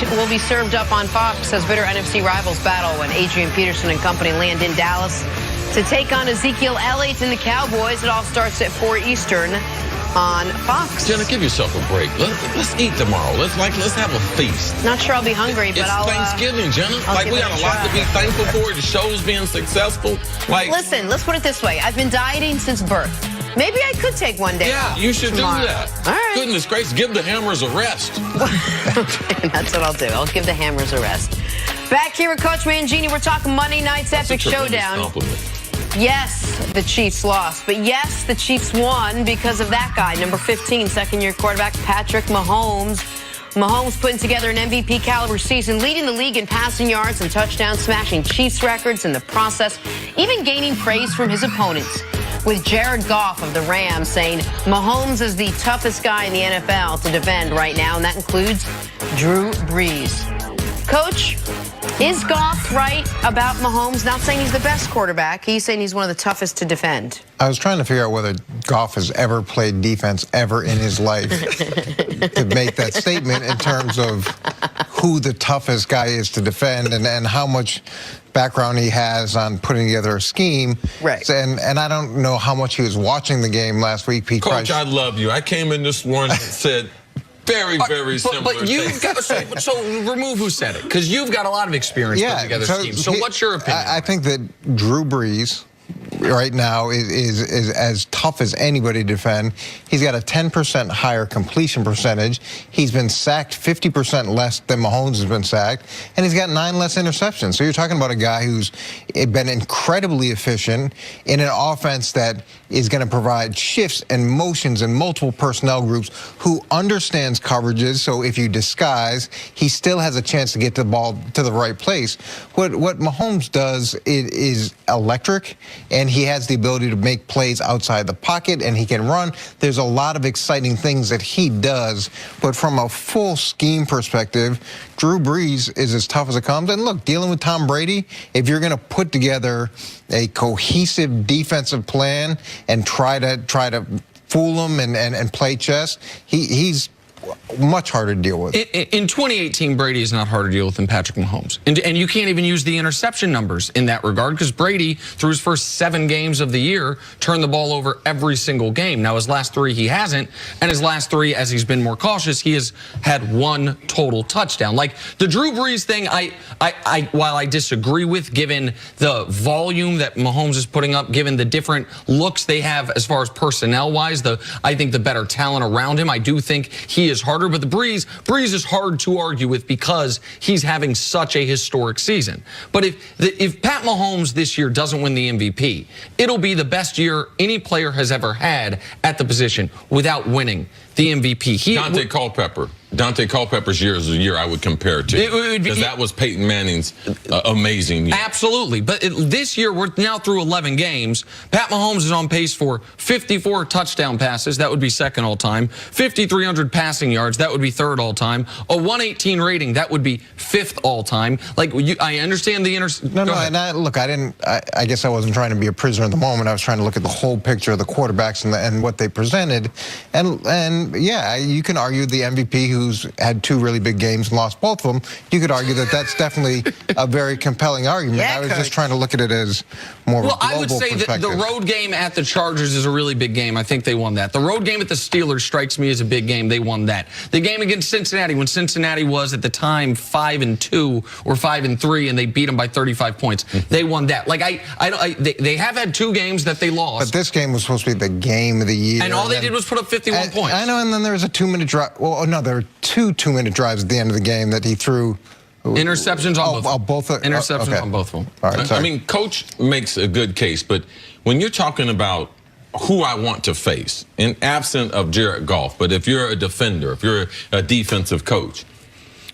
will be served up on Fox as bitter NFC rivals battle when Adrian Peterson and company land in Dallas to take on Ezekiel Elliott and the Cowboys. It all starts at 4 Eastern on Fox. Jenna, give yourself a break. Let's eat tomorrow. Let's have a feast. Not sure I'll be hungry, but it's Thanksgiving, Jenna. We got a lot to be thankful for. The show's being successful. Listen, let's put it this way. I've been dieting since birth. Maybe I could take one day off. Yeah, you should tomorrow. do that. All right. Goodness gracious, give the hammers a rest. That's what I'll do. I'll give the hammers a rest. Back here with Coach Mangini, we're talking Monday night's epic showdown. Compliment. Yes, the Chiefs lost, but yes, the Chiefs won because of that guy, number 15, second-year quarterback Patrick Mahomes. Mahomes putting together an MVP caliber season, leading the league in passing yards and touchdowns, smashing Chiefs records in the process, even gaining praise from his opponents. With Jared Goff of the Rams saying Mahomes is the toughest guy in the NFL to defend right now, and that includes Drew Brees. Coach, is Goff right about Mahomes? Not saying he's the best quarterback. He's saying he's one of the toughest to defend. I was trying to figure out whether Goff has ever played defense ever in his life to make that statement in terms of who the toughest guy is to defend and how much background he has on putting together a scheme. Right. And I don't know how much he was watching the game last week. Coach, I love you. I came in this morning and said very similar But you've got so remove who said it, because you've got a lot of experience putting together schemes. So what's your opinion? I think that Drew Brees right now is as tough as anybody to defend. He's got a 10% higher completion percentage. He's been sacked 50% less than Mahomes has been sacked, and he's got 9 less interceptions. So you're talking about a guy who's been incredibly efficient in an offense that is going to provide shifts and motions and multiple personnel groups, who understands coverages. So if you disguise, he still has a chance to get the ball to the right place. What Mahomes does is electric, and he has the ability to make plays outside the pocket, and he can run. There's a lot of exciting things that he does, but from a full scheme perspective, Drew Brees is as tough as it comes. And look, dealing with Tom Brady, if you're going to put together a cohesive defensive plan and try to fool him and play chess, he's much harder to deal with. In 2018, Brady is not harder to deal with than Patrick Mahomes. And you can't even use the interception numbers in that regard, because Brady, through his first 7 games of the year, turned the ball over every single game. Now, his last 3, he hasn't. And his last 3, as he's been more cautious, he has had 1 total touchdown. Like, the Drew Brees thing, while I disagree with, given the volume that Mahomes is putting up, given the different looks they have as far as personnel-wise, I think the better talent around him, I do think he is harder. But the Brees is hard to argue with because he's having such a historic season. But if Pat Mahomes this year doesn't win the MVP, it'll be the best year any player has ever had at the position without winning the MVP. Dante Culpepper's year is a year I would compare to, because that was Peyton Manning's amazing year. Absolutely. But this year, we're now through 11 games. Pat Mahomes is on pace for 54 touchdown passes. That would be second all-time. 5,300 passing yards. That would be third all-time. A 118 rating. That would be fifth all-time. Like, I understand the Look, I guess I wasn't trying to be a prisoner of the moment. I was trying to look at the whole picture of the quarterbacks and what they presented. And yeah, you can argue the MVP, who's had 2 really big games and lost both of them, you could argue that that's definitely a very compelling argument. Yeah, I was just trying to look at it as more of a global I would say that the road game at the Chargers is a really big game. I think they won that. The road game at the Steelers strikes me as a big game. They won that. The game against Cincinnati, when Cincinnati was at the time 5-2 or 5-3, and they beat them by 35 points, they won that. Like, they have had 2 games that they lost. But this game was supposed to be the game of the year. And all they did was put up 51 points. I know, and then there was a 2-minute drive. Well, no, there were 2 2-minute drives at the end of the game that he threw. Interceptions on both of them. Interceptions okay. on both of them. All right, sorry. I mean, Coach makes a good case, but when you're talking about who I want to face, in absent of Jared Goff, but if you're a defender, if you're a defensive coach,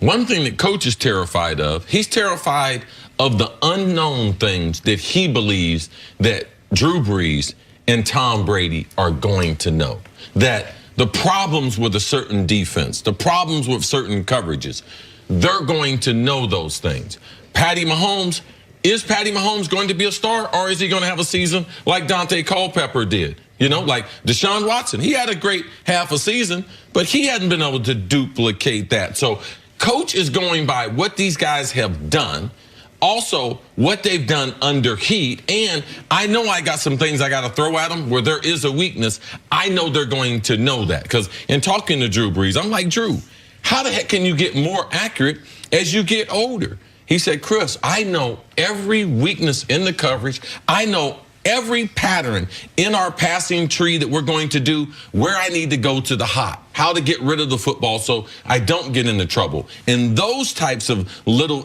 one thing that Coach is terrified of, he's terrified of the unknown things that he believes that Drew Brees and Tom Brady are going to know. That the problems with a certain defense, the problems with certain coverages, they're going to know those things. Is Patty Mahomes going to be a star, or is he going to have a season like Dante Culpepper did? You know, like Deshaun Watson. He had a great half a season, but he hadn't been able to duplicate that. So Coach is going by what these guys have done, also what they've done under heat, and I know I got some things I got to throw at them where there is a weakness. I know they're going to know that, because in talking to Drew Brees, I'm like, Drew, how the heck can you get more accurate as you get older? He said, Chris, I know every weakness in the coverage. I know every pattern in our passing tree that we're going to do, where I need to go to the hot, how to get rid of the football so I don't get into trouble. And those types of little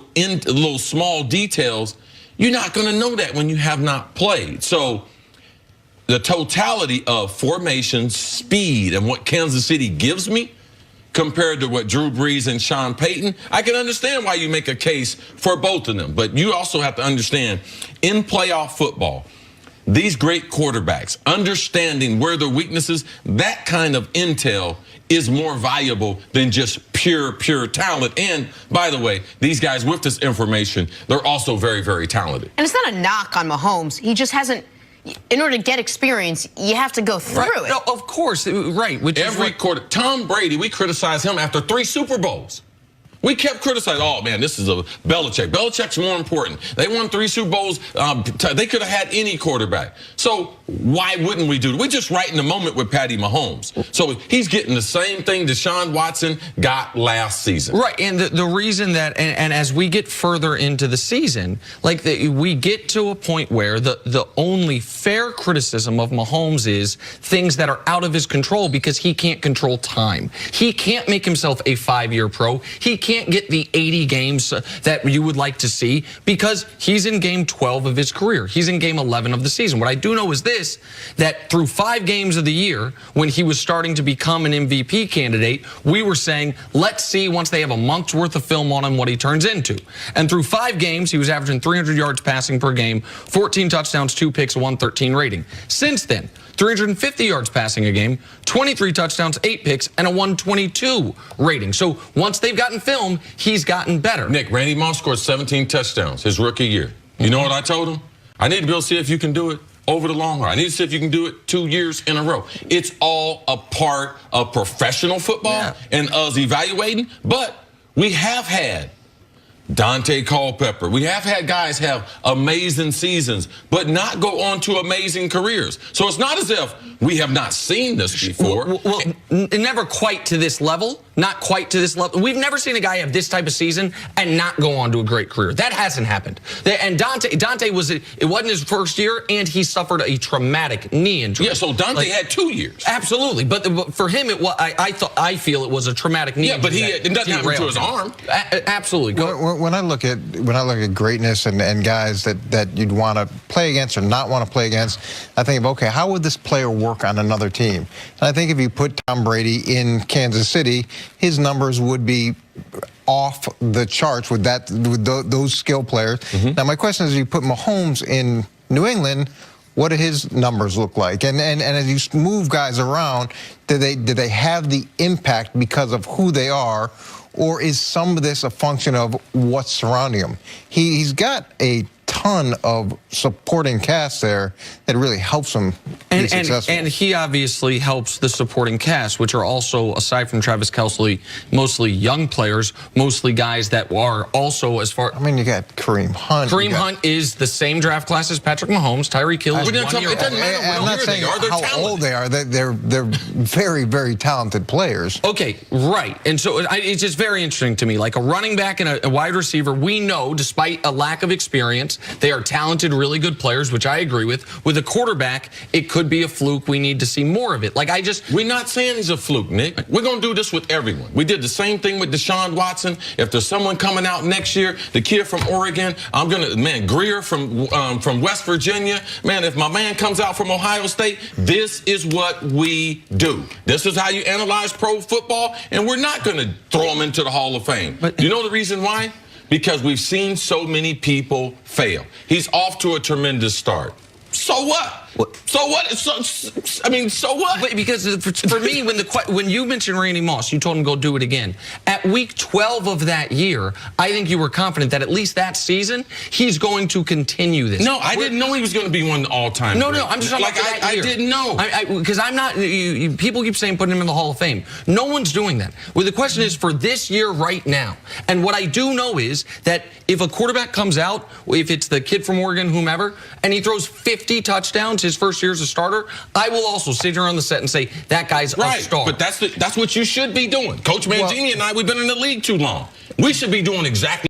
small details, you're not going to know that when you have not played. So the totality of formation, speed, and what Kansas City gives me compared to what Drew Brees and Sean Payton, I can understand why you make a case for both of them. But you also have to understand, in playoff football, these great quarterbacks, understanding where the weaknesses, that kind of intel is more valuable than just pure talent. And by the way, these guys with this information, they're also very, very talented. And it's not a knock on Mahomes. He just hasn't, in order to get experience, you have to go through it. No, of course, right. Which every quarter, Tom Brady, we criticized him after 3 Super Bowls. We kept criticizing, oh, man, this is a Belichick. Belichick's more important. They won 3 Super Bowls. They could have had any quarterback. So why wouldn't we do it? We're just right in the moment with Patty Mahomes. So he's getting the same thing Deshaun Watson got last season. Right, and the reason that, and as we get further into the season, like we get to a point where the only fair criticism of Mahomes is things that are out of his control, because he can't control time. He can't make himself a 5-year pro. He can't get the 80 games that you would like to see, because he's in game 12 of his career. He's in game 11 of the season. What I do know is this, that through 5 games of the year, when he was starting to become an MVP candidate, we were saying, let's see once they have a month's worth of film on him what he turns into. And through 5 games, he was averaging 300 yards passing per game, 14 touchdowns, 2 picks, a 113 rating. Since then, 350 yards passing a game, 23 touchdowns, 8 picks, and a 122 rating. So once they've gotten film, he's gotten better. Nick, Randy Moss scored 17 touchdowns his rookie year. You know what I told him? I need to be able to see if you can do it over the long run. I need to see if you can do it 2 years in a row. It's all a part of professional football and us evaluating. But we have had Dante Culpepper. We have had guys have amazing seasons, but not go on to amazing careers. So it's not as if we have not seen this before. Well, never quite to this level. Not quite to this level. We've never seen a guy have this type of season and not go on to a great career. That hasn't happened. And Dante was, it wasn't his first year, and he suffered a traumatic knee injury. Yeah, so Dante had 2 years. Absolutely, but for him, it was. I feel it was a traumatic knee. Yeah, but it doesn't happen to his arm. Absolutely. When I look at greatness and guys that you'd want to play against or not want to play against, I think of, okay, how would this player work on another team? And I think if you put Tom Brady in Kansas City, his numbers would be off the charts with those skill players. Now, my question is, you put Mahomes in New England, what do his numbers look like? And as you move guys around, do they have the impact because of who they are, or is some of this a function of what's surrounding him? He's got a ton of supporting cast there that really helps him be successful. And he obviously helps the supporting cast, which are also, aside from Travis Kelce, mostly young players, mostly guys that are also as far. I mean, you got Kareem Hunt. Kareem Hunt is the same draft class as Patrick Mahomes. Tyreek Hill is 1 year old. It doesn't matter I'm not saying how old they are. They're very, very talented players. Okay, right. And so it's just very interesting to me. Like a running back and a wide receiver, we know, despite a lack of experience, they are talented, really good players, which I agree with. With a quarterback, it could be a fluke. We need to see more of it. Like, we're not saying he's a fluke, Nick. We're going to do this with everyone. We did the same thing with Deshaun Watson. If there's someone coming out next year, the kid from Oregon, Greer from West Virginia, man, if my man comes out from Ohio State, this is what we do. This is how you analyze pro football, and we're not going to throw him into the Hall of Fame. But you know the reason why? Because we've seen so many people fail. He's off to a tremendous start. So what? So what? I mean, so what? But because for me, when you mentioned Randy Moss, you told him go do it again. At week 12 of that year, I think you were confident that at least that season he's going to continue this. No, I didn't know he was going to be one of the all-time. No, I'm just talking like about that year. I didn't know because I'm not. People keep saying putting him in the Hall of Fame. No one's doing that. Well, the question is for this year right now. And what I do know is that if a quarterback comes out, if it's the kid from Oregon, whomever, and he throws 50 touchdowns his first year as a starter, I will also sit here on the set and say that guy's a star. But that's what you should be doing. Coach Mangini and I, we've been in the league too long. We should be doing exactly